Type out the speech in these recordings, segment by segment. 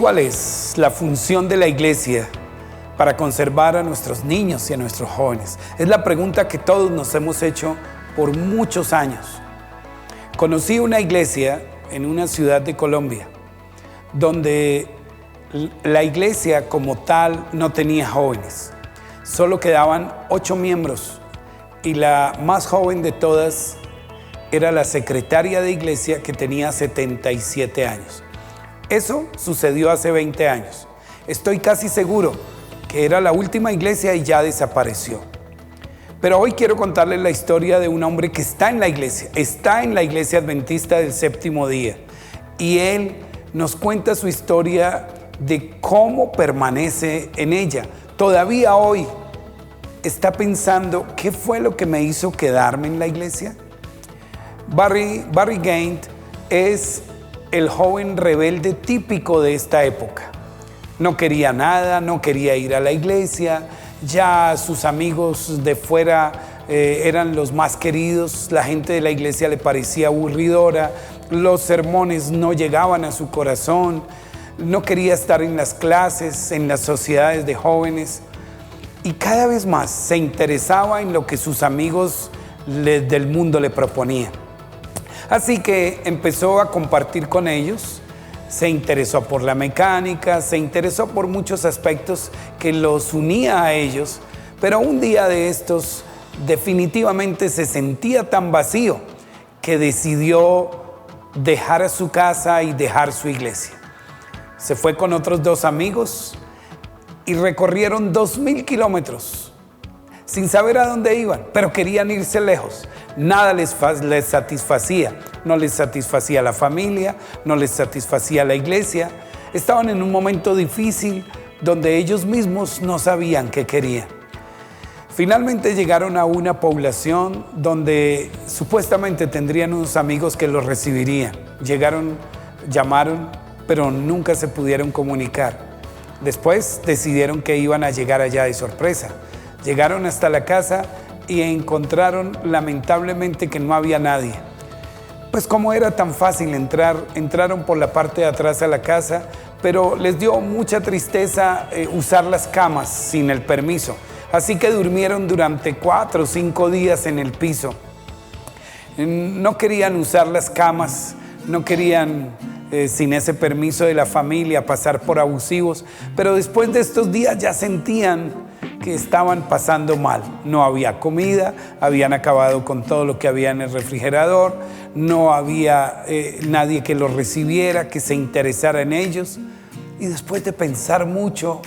¿Cuál es la función de la iglesia para conservar a nuestros niños y a nuestros jóvenes? Es la pregunta que todos nos hemos hecho por muchos años. Conocí una iglesia en una ciudad de Colombia, donde la iglesia como tal no tenía jóvenes. Solo quedaban 8 miembros y la más joven de todas era la secretaria de iglesia, que tenía 77 años. Eso sucedió hace 20 años. Estoy casi seguro que era la última iglesia y ya desapareció. Pero hoy quiero contarles la historia de un hombre que está en la iglesia adventista del séptimo día. Y él nos cuenta su historia de cómo permanece en ella. Todavía hoy está pensando, ¿qué fue lo que me hizo quedarme en la iglesia? Barry Gaindt es el joven rebelde típico de esta época. No quería nada, no quería ir a la iglesia, ya sus amigos de fuera eran los más queridos, la gente de la iglesia le parecía aburridora, los sermones no llegaban a su corazón, no quería estar en las clases, en las sociedades de jóvenes, y cada vez más se interesaba en lo que sus amigos del mundo le proponían. Así que empezó a compartir con ellos, se interesó por la mecánica, se interesó por muchos aspectos que los unía a ellos, pero un día de estos definitivamente se sentía tan vacío que decidió dejar su casa y dejar su iglesia. Se fue con otros 2 amigos y recorrieron 2000 kilómetros sin saber a dónde iban, pero querían irse lejos. Nada les satisfacía, no les satisfacía la familia, no les satisfacía la iglesia. Estaban en un momento difícil donde ellos mismos no sabían qué querían. Finalmente llegaron a una población donde supuestamente tendrían unos amigos que los recibirían. Llamaron, pero nunca se pudieron comunicar. Después decidieron que iban a llegar allá de sorpresa. Llegaron hasta la casa y encontraron lamentablemente que no había nadie. Pues como era tan fácil entrar, entraron por la parte de atrás a la casa, pero les dio mucha tristeza usar las camas sin el permiso. Así que durmieron durante 4 o 5 días en el piso. No querían usar las camas, no querían sin ese permiso de la familia pasar por abusivos, pero después de estos días ya sentían que estaban pasando mal. No había comida, habían acabado con todo lo que había en el refrigerador, no había nadie que los recibiera, que se interesara en ellos. Y después de pensar mucho,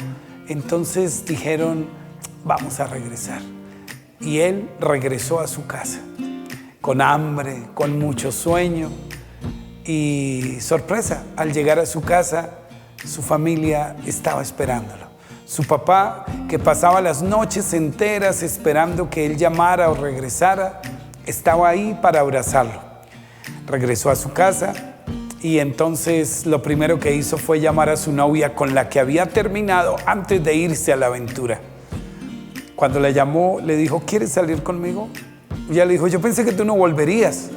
entonces dijeron, vamos a regresar. Y él regresó a su casa, con hambre, con mucho sueño. Y sorpresa, al llegar a su casa, su familia estaba esperándolo. Su papá, que pasaba las noches enteras esperando que él llamara o regresara, estaba ahí para abrazarlo. Regresó a su casa y entonces lo primero que hizo fue llamar a su novia, con la que había terminado antes de irse a la aventura. Cuando la llamó, le dijo, ¿quieres salir conmigo? Y ella le dijo, yo pensé que tú no volverías.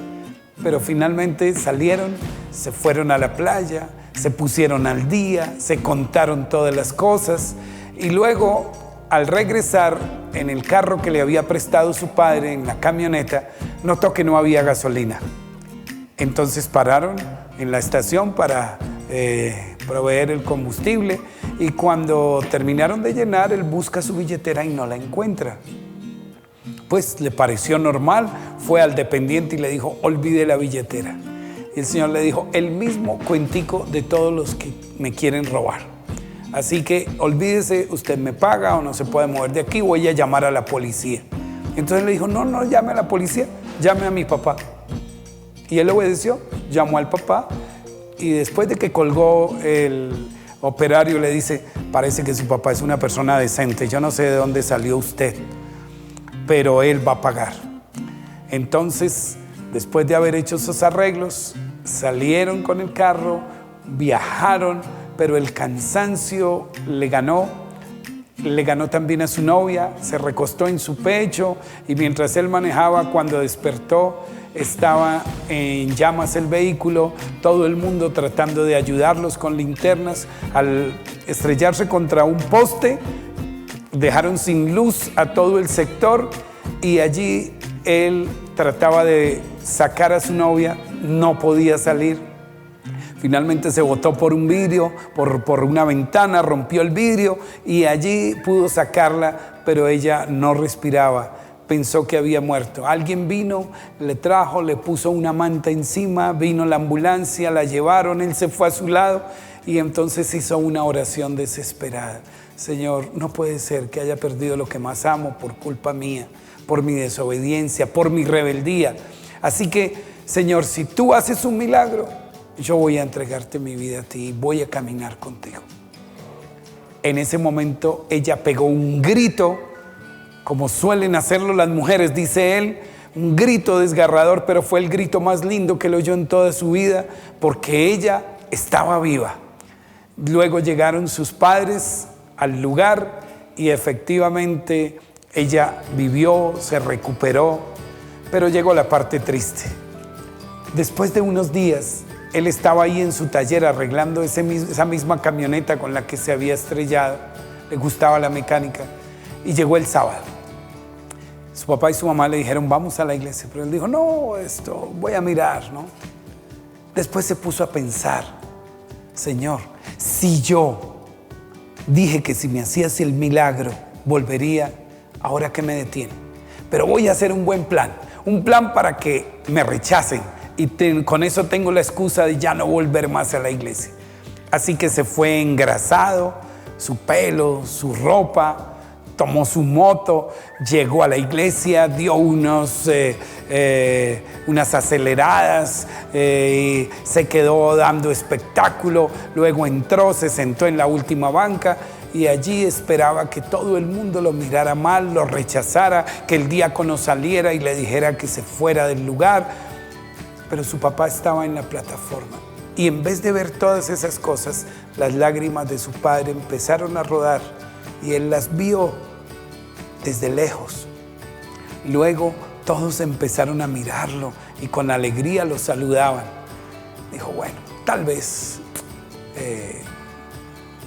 Pero finalmente salieron, se fueron a la playa, se pusieron al día, se contaron todas las cosas. Y luego, al regresar en el carro que le había prestado su padre, en la camioneta, notó que no había gasolina. Entonces pararon en la estación para proveer el combustible, y cuando terminaron de llenar, él busca su billetera y no la encuentra. Pues le pareció normal, fue al dependiente y le dijo, olvide la billetera. Y el señor le dijo, el mismo cuentico de todos los que me quieren robar. Así que olvídese, usted me paga o no se puede mover de aquí, voy a llamar a la policía. Entonces le dijo, no llame a la policía, llame a mi papá. Y él obedeció, llamó al papá, y después de que colgó el operario le dice, parece que su papá es una persona decente, yo no sé de dónde salió usted, pero él va a pagar. Entonces, después de haber hecho esos arreglos, salieron con el carro, viajaron, pero el cansancio le ganó también a su novia, se recostó en su pecho, y mientras él manejaba, cuando despertó, estaba en llamas el vehículo, todo el mundo tratando de ayudarlos con linternas. Al estrellarse contra un poste, dejaron sin luz a todo el sector y allí él trataba de sacar a su novia, no podía salir. Finalmente se botó por un vidrio, por una ventana, rompió el vidrio y allí pudo sacarla, pero ella no respiraba. Pensó que había muerto. Alguien vino, le trajo, le puso una manta encima, vino la ambulancia, la llevaron, él se fue a su lado y entonces hizo una oración desesperada. Señor, no puede ser que haya perdido lo que más amo por culpa mía, por mi desobediencia, por mi rebeldía. Así que, Señor, si tú haces un milagro, yo voy a entregarte mi vida a ti y voy a caminar contigo. En ese momento ella pegó un grito, como suelen hacerlo las mujeres, dice él, un grito desgarrador, pero fue el grito más lindo que él oyó en toda su vida, porque ella estaba viva. Luego llegaron sus padres al lugar y efectivamente ella vivió, se recuperó, pero llegó la parte triste. Después de unos días, él estaba ahí en su taller arreglando esa misma camioneta con la que se había estrellado. Le gustaba la mecánica y llegó el sábado. Su papá y su mamá le dijeron, vamos a la iglesia, pero él dijo, no, voy a mirar, ¿no? Después se puso a pensar, Señor, si yo dije que si me hacías el milagro, volvería, ¿ahora qué me detiene? Pero voy a hacer un buen plan, un plan para que me rechacen y con eso tengo la excusa de ya no volver más a la iglesia. Así que se fue engrasado, su pelo, su ropa, tomó su moto, llegó a la iglesia, dio unas aceleradas, se quedó dando espectáculo, luego entró, se sentó en la última banca y allí esperaba que todo el mundo lo mirara mal, lo rechazara, que el diácono saliera y le dijera que se fuera del lugar. Pero su papá estaba en la plataforma y en vez de ver todas esas cosas, las lágrimas de su padre empezaron a rodar y él las vio desde lejos. Luego todos empezaron a mirarlo y con alegría lo saludaban. Dijo, bueno, tal vez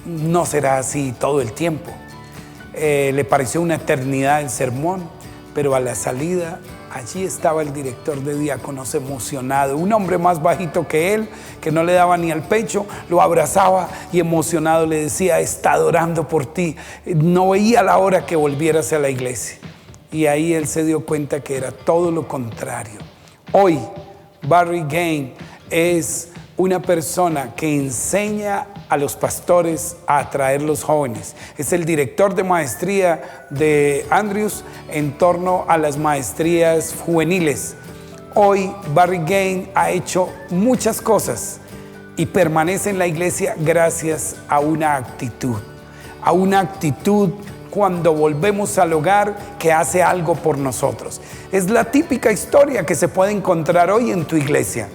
no será así todo el tiempo. Le pareció una eternidad el sermón, pero a la salida allí estaba el director de diáconos emocionado, un hombre más bajito que él, que no le daba ni al pecho, lo abrazaba y emocionado le decía, está orando por ti, no veía la hora que volvieras a la iglesia. Y ahí él se dio cuenta que era todo lo contrario. Hoy Barry Gain es una persona que enseña a los pastores a atraer los jóvenes. Es el director de maestría de Andrews en torno a las maestrías juveniles. Hoy Barry Gain ha hecho muchas cosas y permanece en la iglesia gracias a una actitud cuando volvemos al hogar que hace algo por nosotros. Es la típica historia que se puede encontrar hoy en tu iglesia.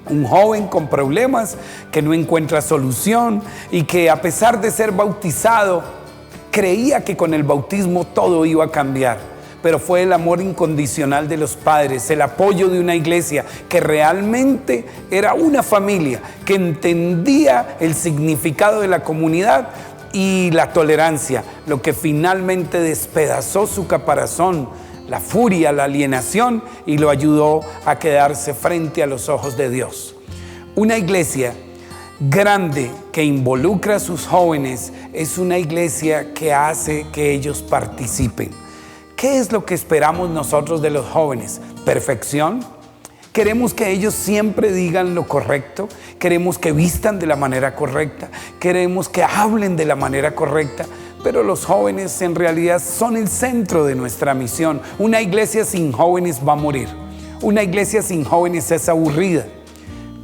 Un joven con problemas que no encuentra solución y que a pesar de ser bautizado, creía que con el bautismo todo iba a cambiar. Pero fue el amor incondicional de los padres, el apoyo de una iglesia que realmente era una familia, que entendía el significado de la comunidad y la tolerancia, lo que finalmente despedazó su caparazón, la furia, la alienación, y lo ayudó a quedarse frente a los ojos de Dios. Una iglesia grande que involucra a sus jóvenes es una iglesia que hace que ellos participen. ¿Qué es lo que esperamos nosotros de los jóvenes? ¿Perfección? Queremos que ellos siempre digan lo correcto, queremos que vistan de la manera correcta, queremos que hablen de la manera correcta. Pero los jóvenes en realidad son el centro de nuestra misión. Una iglesia sin jóvenes va a morir. Una iglesia sin jóvenes es aburrida.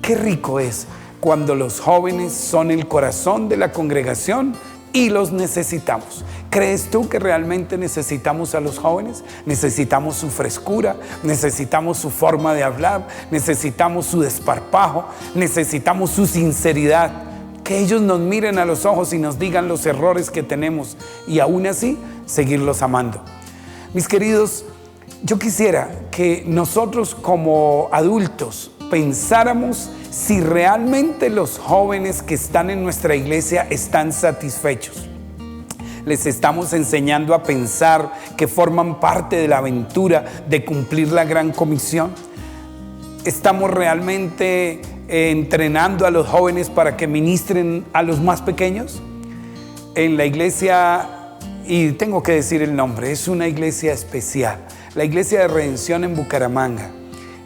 Qué rico es cuando los jóvenes son el corazón de la congregación y los necesitamos. ¿Crees tú que realmente necesitamos a los jóvenes? Necesitamos su frescura, necesitamos su forma de hablar, necesitamos su desparpajo, necesitamos su sinceridad. Que ellos nos miren a los ojos y nos digan los errores que tenemos y aún así seguirlos amando. Mis queridos, Yo quisiera que nosotros como adultos pensáramos si realmente los jóvenes que están en nuestra iglesia están satisfechos. Les estamos enseñando a pensar que forman parte de la aventura de cumplir la gran comisión. ¿Estamos realmente entrenando a los jóvenes para que ministren a los más pequeños? En la iglesia, y tengo que decir el nombre, es una iglesia especial, la Iglesia de Redención en Bucaramanga.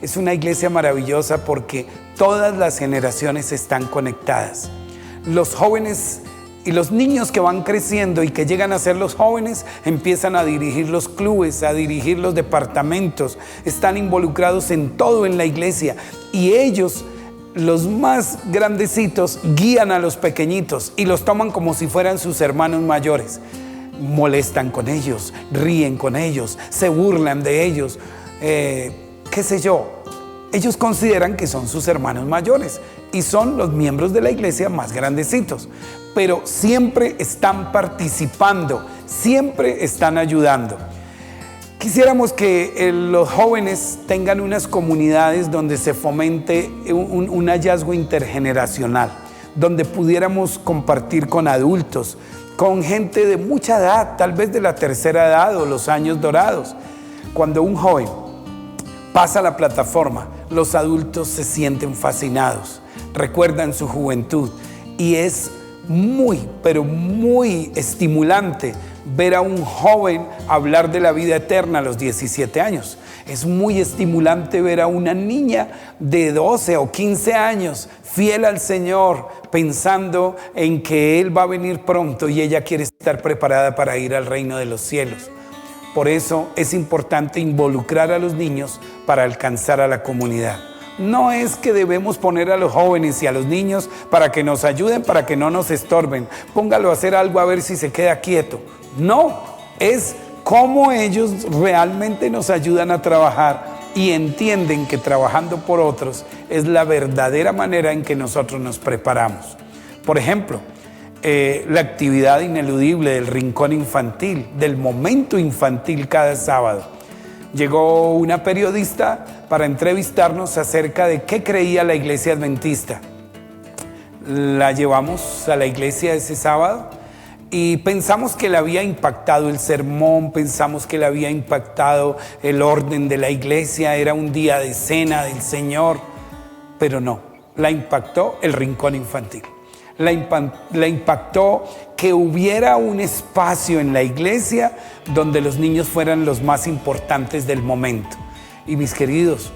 Es una iglesia maravillosa porque todas las generaciones están conectadas. Los jóvenes y los niños que van creciendo y que llegan a ser los jóvenes empiezan a dirigir los clubes, a dirigir los departamentos, están involucrados en todo en la iglesia, y ellos, los más grandecitos, guían a los pequeñitos y los toman como si fueran sus hermanos mayores. Molestan con ellos, ríen con ellos, se burlan de ellos, qué sé yo. Ellos consideran que son sus hermanos mayores y son los miembros de la iglesia más grandecitos, pero siempre están participando, siempre están ayudando. Quisiéramos que los jóvenes tengan unas comunidades donde se fomente un hallazgo intergeneracional, donde pudiéramos compartir con adultos, con gente de mucha edad, tal vez de la tercera edad o los años dorados. Cuando un joven pasa a la plataforma, los adultos se sienten fascinados, recuerdan su juventud, y es muy, pero muy estimulante ver a un joven hablar de la vida eterna a los 17 años. Es muy estimulante ver a una niña de 12 o 15 años fiel al Señor, pensando en que Él va a venir pronto y ella quiere estar preparada para ir al reino de los cielos. Por eso es importante involucrar a los niños para alcanzar a la comunidad. No es que debemos poner a los jóvenes y a los niños para que nos ayuden, para que no nos estorben. Póngalo a hacer algo a ver si se queda quieto. No, es cómo ellos realmente nos ayudan a trabajar y entienden que trabajando por otros es la verdadera manera en que nosotros nos preparamos. Por ejemplo, la actividad ineludible del rincón infantil, del momento infantil cada sábado. Llegó una periodista para entrevistarnos acerca de qué creía la iglesia adventista. La llevamos a la iglesia ese sábado y pensamos que le había impactado el sermón, pensamos que le había impactado el orden de la iglesia, era un día de cena del Señor, pero no, la impactó el rincón infantil. La impactó que hubiera un espacio en la iglesia donde los niños fueran los más importantes del momento. Y mis queridos,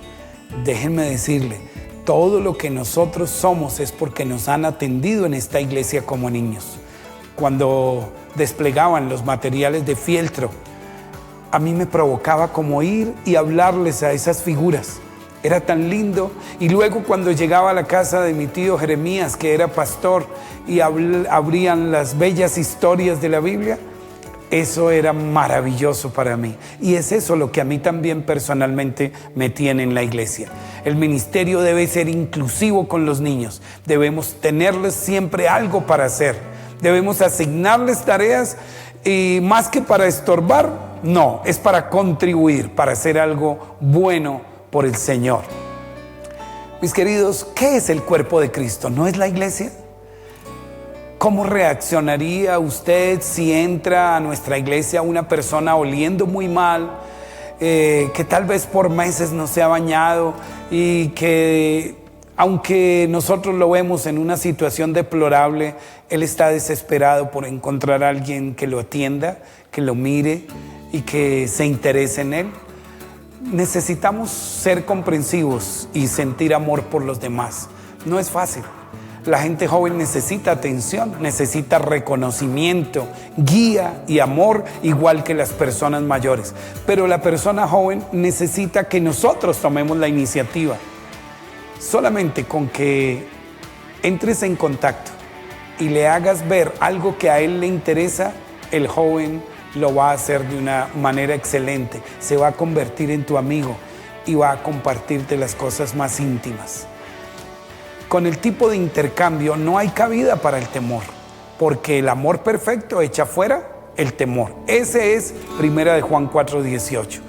déjenme decirle, todo lo que nosotros somos es porque nos han atendido en esta iglesia como niños. Cuando desplegaban los materiales de fieltro, a mí me provocaba como ir y hablarles a esas figuras. Era tan lindo. Y luego cuando llegaba a la casa de mi tío Jeremías, que era pastor, y abrían las bellas historias de la Biblia, eso era maravilloso para mí. Y es eso lo que a mí también personalmente me tiene en la iglesia. El ministerio debe ser inclusivo con los niños. Debemos tenerles siempre algo para hacer. Debemos asignarles tareas, y más que para estorbar, no, es para contribuir, para hacer algo bueno por el Señor. Mis queridos, ¿qué es el cuerpo de Cristo? ¿No es la iglesia? ¿Cómo reaccionaría usted si entra a nuestra iglesia una persona oliendo muy mal, que tal vez por meses no se ha bañado y que, aunque nosotros lo vemos en una situación deplorable, él está desesperado por encontrar a alguien que lo atienda, que lo mire y que se interese en él? Necesitamos ser comprensivos y sentir amor por los demás. No es fácil. La gente joven necesita atención, necesita reconocimiento, guía y amor, igual que las personas mayores. Pero la persona joven necesita que nosotros tomemos la iniciativa. Solamente con que entres en contacto y le hagas ver algo que a él le interesa, el joven lo va a hacer de una manera excelente. Se va a convertir en tu amigo y va a compartirte las cosas más íntimas. Con el tipo de intercambio no hay cabida para el temor, porque el amor perfecto echa fuera el temor. Ese es 1 Juan 4:18.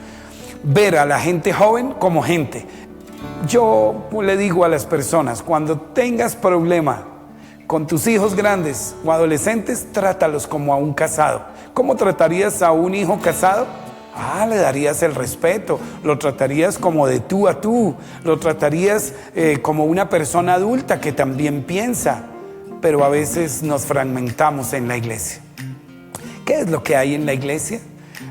ver a la gente joven como gente. Yo le digo a las personas, cuando tengas problema con tus hijos grandes o adolescentes, trátalos como a un casado. ¿Cómo tratarías a un hijo casado? Le darías el respeto, lo tratarías como de tú a tú, lo tratarías como una persona adulta que también piensa, pero a veces nos fragmentamos en la iglesia. ¿Qué es lo que hay en la iglesia?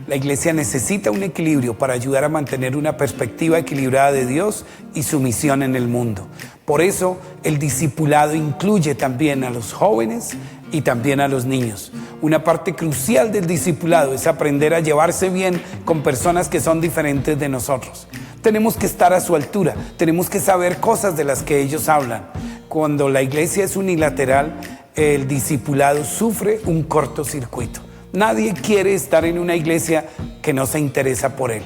La iglesia necesita un equilibrio para ayudar a mantener una perspectiva equilibrada de Dios y su misión en el mundo. Por eso el discipulado incluye también a los jóvenes y también a los niños. Una parte crucial del discipulado es aprender a llevarse bien con personas que son diferentes de nosotros. Tenemos que estar a su altura, tenemos que saber cosas de las que ellos hablan. Cuando la iglesia es unilateral, el discipulado sufre un cortocircuito. Nadie quiere estar en una iglesia que no se interesa por él.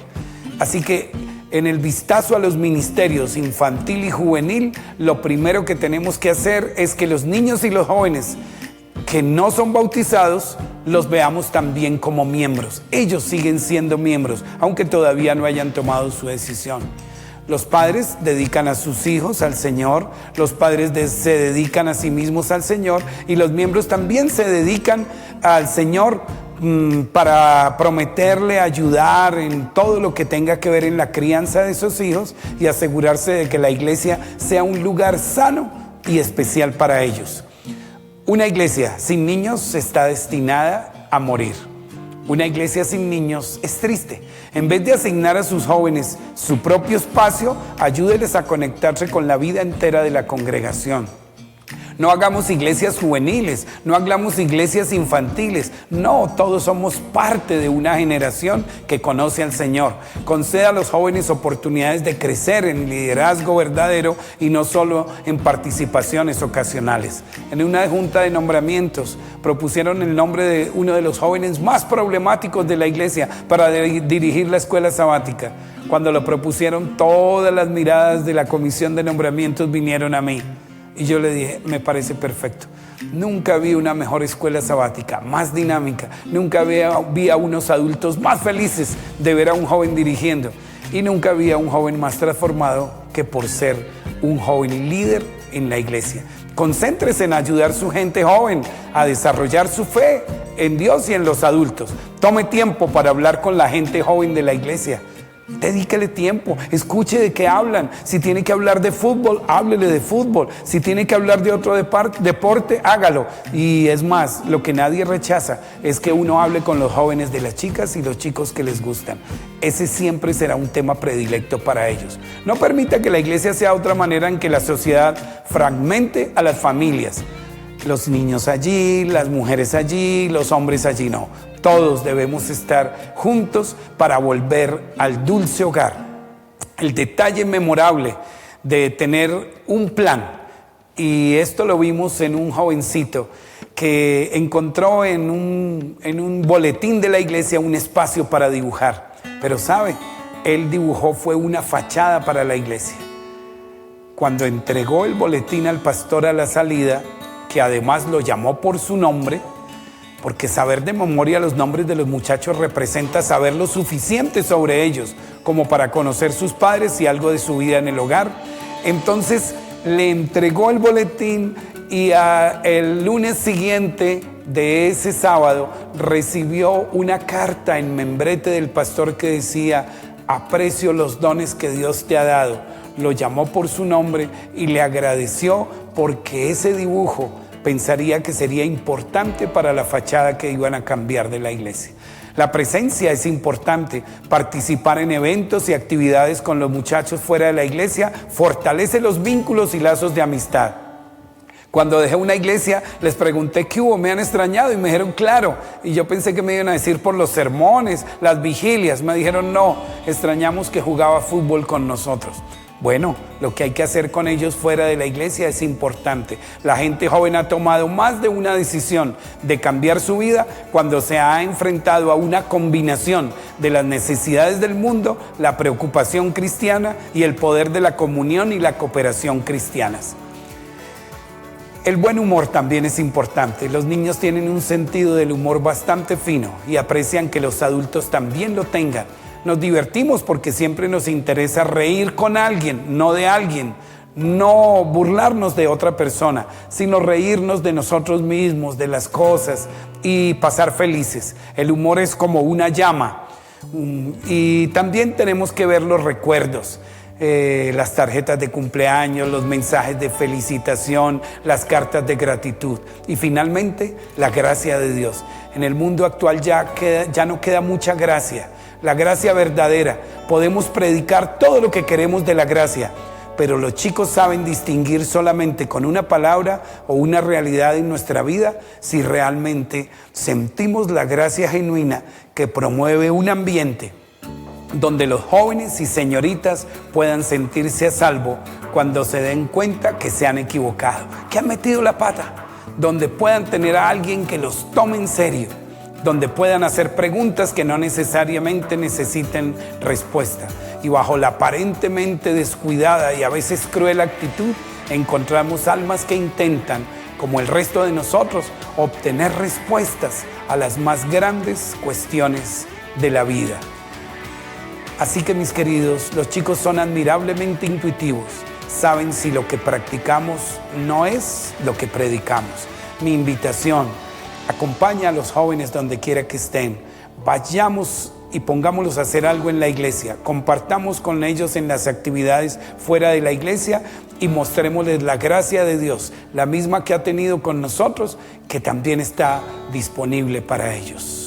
Así que en el vistazo a los ministerios infantil y juvenil, lo primero que tenemos que hacer es que los niños y los jóvenes que no son bautizados los veamos también como miembros. Ellos siguen siendo miembros, aunque todavía no hayan tomado su decisión. Los padres dedican a sus hijos al Señor, los padres se dedican a sí mismos al Señor y los miembros también se dedican al Señor para prometerle ayudar en todo lo que tenga que ver en la crianza de sus hijos y asegurarse de que la iglesia sea un lugar sano y especial para ellos. Una iglesia sin niños está destinada a morir. Una iglesia sin niños es triste. En vez de asignar a sus jóvenes su propio espacio, ayúdeles a conectarse con la vida entera de la congregación. No hagamos iglesias juveniles, no hagamos iglesias infantiles. No, todos somos parte de una generación que conoce al Señor. Conceda a los jóvenes oportunidades de crecer en liderazgo verdadero y no solo en participaciones ocasionales. En una junta de nombramientos propusieron el nombre de uno de los jóvenes más problemáticos de la iglesia para dirigir la escuela sabática. Cuando lo propusieron, todas las miradas de la comisión de nombramientos vinieron a mí. Y yo le dije, me parece perfecto. Nunca vi una mejor escuela sabática, más dinámica. Nunca vi a unos adultos más felices de ver a un joven dirigiendo. Y nunca vi a un joven más transformado que por ser un joven líder en la iglesia. Concéntrese en ayudar a su gente joven a desarrollar su fe en Dios y en los adultos. Tome tiempo para hablar con la gente joven de la iglesia. Dedíquele tiempo, escuche de qué hablan. Si tiene que hablar de fútbol, háblele de fútbol. Si tiene que hablar de otro deporte, hágalo. Y es más, lo que nadie rechaza es que uno hable con los jóvenes de las chicas y los chicos que les gustan. Ese siempre será un tema predilecto para ellos. No permita que la iglesia sea otra manera en que la sociedad fragmente a las familias. Los niños allí, las mujeres allí, los hombres allí, no. Todos debemos estar juntos para volver al dulce hogar. El detalle memorable de tener un plan, y esto lo vimos en un jovencito que encontró en un boletín de la iglesia un espacio para dibujar. Pero ¿sabe? Él dibujó fue una fachada para la iglesia. Cuando entregó el boletín al pastor a la salida, que además lo llamó por su nombre, porque saber de memoria los nombres de los muchachos representa saber lo suficiente sobre ellos como para conocer sus padres y algo de su vida en el hogar. Entonces le entregó el boletín y el lunes siguiente de ese sábado recibió una carta en membrete del pastor que decía: aprecio los dones que Dios te ha dado. Lo llamó por su nombre y le agradeció porque ese dibujo pensaría que sería importante para la fachada que iban a cambiar de la iglesia. La presencia es importante. Participar en eventos y actividades con los muchachos fuera de la iglesia fortalece los vínculos y lazos de amistad. Cuando dejé una iglesia, les pregunté qué hubo, me han extrañado, y me dijeron claro. Y yo pensé que me iban a decir por los sermones, las vigilias. Me dijeron no, extrañamos que jugaba fútbol con nosotros. Bueno, lo que hay que hacer con ellos fuera de la iglesia es importante. La gente joven ha tomado más de una decisión de cambiar su vida cuando se ha enfrentado a una combinación de las necesidades del mundo, la preocupación cristiana y el poder de la comunión y la cooperación cristianas. El buen humor también es importante. Los niños tienen un sentido del humor bastante fino y aprecian que los adultos también lo tengan. Nos divertimos porque siempre nos interesa reír con alguien, no de alguien. No burlarnos de otra persona, sino reírnos de nosotros mismos, de las cosas y pasar felices. El humor es como una llama. Y también tenemos que ver los recuerdos. Las tarjetas de cumpleaños, los mensajes de felicitación, las cartas de gratitud y finalmente la gracia de Dios. En el mundo actual ya no queda mucha gracia, la gracia verdadera. Podemos predicar todo lo que queremos de la gracia, pero los chicos saben distinguir solamente con una palabra o una realidad en nuestra vida si realmente sentimos la gracia genuina que promueve un ambiente donde los jóvenes y señoritas puedan sentirse a salvo cuando se den cuenta que se han equivocado, que han metido la pata, donde puedan tener a alguien que los tome en serio, donde puedan hacer preguntas que no necesariamente necesiten respuesta. Y bajo la aparentemente descuidada y a veces cruel actitud, encontramos almas que intentan, como el resto de nosotros, obtener respuestas a las más grandes cuestiones de la vida. Así que, mis queridos, los chicos son admirablemente intuitivos. Saben si lo que practicamos no es lo que predicamos. Mi invitación: acompaña a los jóvenes donde quiera que estén. Vayamos y pongámoslos a hacer algo en la iglesia. Compartamos con ellos en las actividades fuera de la iglesia y mostrémosles la gracia de Dios, la misma que ha tenido con nosotros, que también está disponible para ellos.